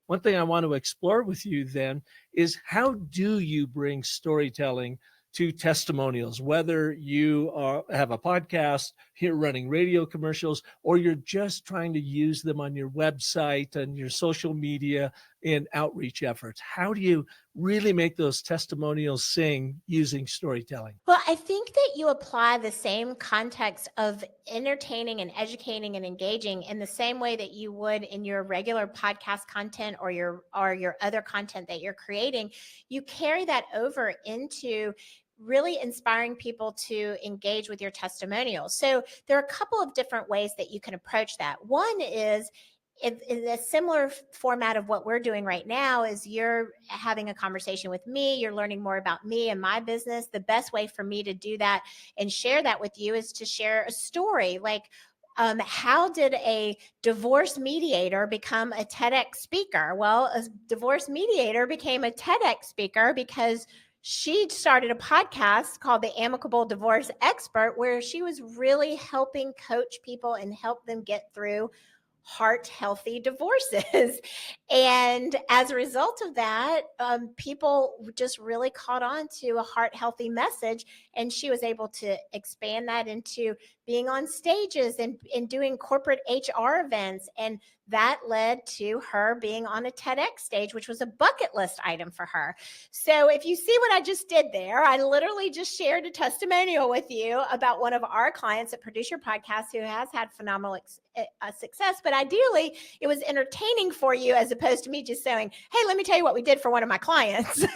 One thing I want to explore with you then is, how do you bring storytelling to testimonials, whether you have a podcast, here running radio commercials, or you're just trying to use them on your website and your social media in outreach efforts? How do you really make those testimonials sing using storytelling? Well, I think that you apply the same context of entertaining and educating and engaging in the same way that you would in your regular podcast content or your other content that you're creating. You carry that over into really inspiring people to engage with your testimonials. So there are a couple of different ways that you can approach that. One is in a similar format of what we're doing right now. Is you're having a conversation with me, you're learning more about me and my business. The best way for me to do that and share that with you is to share a story. Like, how did a divorce mediator become a TEDx speaker? Well, a divorce mediator became a TEDx speaker because she started a podcast called the Amicable Divorce Expert, where she was really helping coach people and help them get through heart healthy divorces. And as a result of that, people just really caught on to a heart healthy message. And she was able to expand that into being on stages and doing corporate HR events. And that led to her being on a TEDx stage, which was a bucket list item for her. So if you see what I just did there, I literally just shared a testimonial with you about one of our clients at Produce Your Podcast who has had phenomenal success. But ideally, it was entertaining for you as opposed to me just saying, hey, let me tell you what we did for one of my clients.